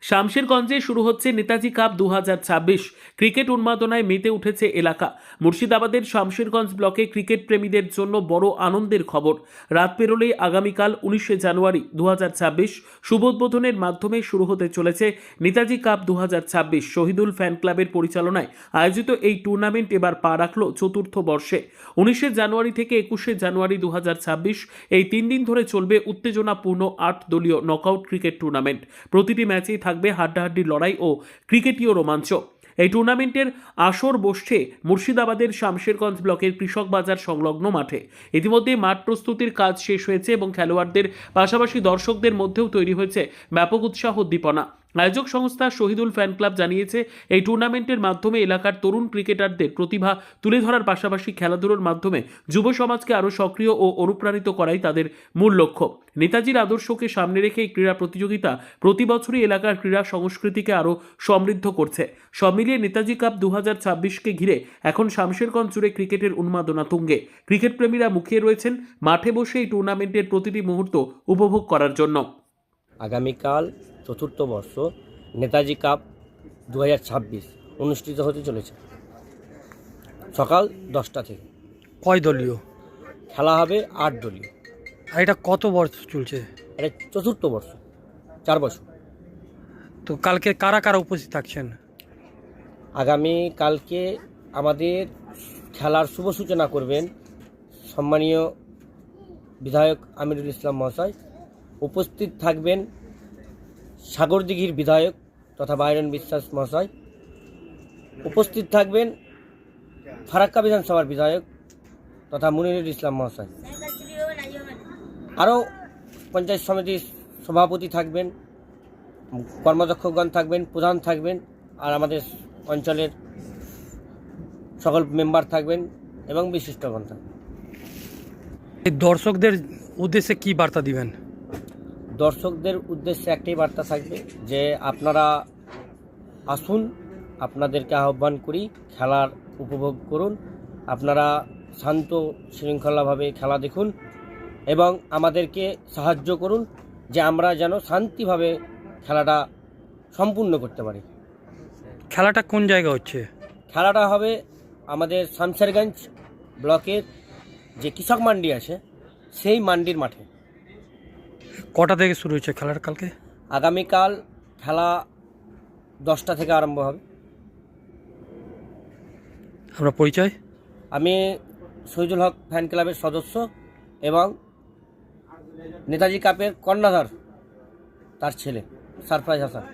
শামশেরগঞ্জে শুরু হচ্ছে Netaji cup 2026। Cricket উন্মাদনায় মেতে উঠেছে এলাকা। মুর্শিদাবাদের শামশেরগঞ্জ ব্লকে ক্রিকেট প্রেমীদের জন্য বড় আনন্দের খবর। রাত পেরোলেই আগামীকাল 19শে জানুয়ারি 2026 শুভোদ্বোধনের মাধ্যমে শুরু হতে চলেছে নেতাজি কাপ 2026। শহীদুল ফ্যান ক্লাবের পরিচালনায় আয়োজিত এই টুর্নামেন্ট এবার পা রাখল চতুর্থ বর্ষে। 19শে জানুয়ারি থেকে 21শে জানুয়ারি 2026 এই 3 দিন ধরে চলবে উত্তেজনাপূর্ণ 8 দলীয় নকআউট ক্রিকেট টুর্নামেন্ট। প্রতিটি ম্যাচেই থাকবে হাড্ডাহাড্ডি লড়াই ও ক্রিকেটীয় রোমাঞ্চ। এই টুর্নামেন্টের আসর বসছে মুর্শিদাবাদের শামশেরগঞ্জ ব্লকের কৃষক বাজার সংলগ্ন মাঠে। ইতিমধ্যে মাঠ প্রস্তুতির কাজ শেষ হয়েছে এবং খেলোয়াড়দের পাশাপাশি দর্শকদের মধ্যেও তৈরি হয়েছে ব্যাপক উৎসাহ উদ্দীপনা। আয়োজক সংস্থা শহীদুল ফ্যান ক্লাব জানিয়েছে, এই টুর্নামেন্টের মাধ্যমে এলাকার তরুণ ক্রিকেটারদের প্রতিভা তুলে ধরার পাশাপাশি খেলাধুলোর মাধ্যমে যুব সমাজকে আরও সক্রিয় ও অনুপ্রাণিত করাই তাদের মূল লক্ষ্য। নেতাজির আদর্শকে সামনে রেখে এই ক্রীড়া প্রতিযোগিতা প্রতি বছরই এলাকার ক্রীড়া সংস্কৃতিকে আরও সমৃদ্ধ করছে। সব মিলিয়ে নেতাজি কাপ 2026কে ঘিরে এখন শামশেরগঞ্জ জুড়ে ক্রিকেটের উন্মাদনা তুঙ্গে। ক্রিকেট প্রেমীরা মুখিয়ে রয়েছেন মাঠে বসে এই টুর্নামেন্টের প্রতিটি মুহূর্ত উপভোগ করার জন্য। আগামীকাল চতুর্থ বর্ষ নেতাজি কাপ 2026 অনুষ্ঠিত হতে চলেছে সকাল 10টা থেকে। কয় দলীয় খেলা হবে 8 দলীয়। আর এটা কত বছর চলছে? এটা চতুর্থ বর্ষ, 4 বছর। তো কালকে কারা কারা উপস্থিত থাকছেন? আগামীকালকে আমাদের খেলার শুভ সূচনা করবেন সম্মানীয় বিধায়ক আমিরুল ইসলাম মহাশয়। উপস্থিত থাকবেন সাগরদিঘির বিধায়ক তথা বাইরন বিশ্বাস মহাশয়। উপস্থিত থাকবেন ফারাক্কা বিধানসভার বিধায়ক তথা মুনিরুল ইসলাম মহাশয়। আরও পঞ্চায়েত সমিতির সভাপতি থাকবেন, কর্মাধ্যক্ষগণ থাকবেন, প্রধান থাকবেন, আর আমাদের অঞ্চলের সকল মেম্বার থাকবেন এবং বিশিষ্টগণ থাকবেন। এই দর্শকদের উদ্দেশ্যে কি বার্তা দিবেন? দর্শকদের উদ্দেশ্যে একটাই বার্তা থাকবে যে আপনারা আসুন, আপনাদেরকে আহ্বান করি, খেলার উপভোগ করুন। আপনারা শান্ত শৃঙ্খলাভাবে খেলা দেখুন এবং আমাদেরকে সাহায্য করুন যে আমরা যেন শান্তিভাবে খেলাটা সম্পূর্ণ করতে পারি। খেলাটা কোন জায়গা হচ্ছে? খেলাটা হবে আমাদের শামশেরগঞ্জ ব্লকের যে কৃষক মান্ডি আছে সেই মান্ডির মাঠে। কটা থেকে শুরু হচ্ছে খেলার কালকে? আগামীকাল খেলা 10টা থেকে আরম্ভ হবে। আমরা পরিচয়? আমি শহীদুল হক ফ্যান ক্লাবের সদস্য এবং নেতাজি কাপের কর্ণধার তার ছেলে সারফরাজ হাসান।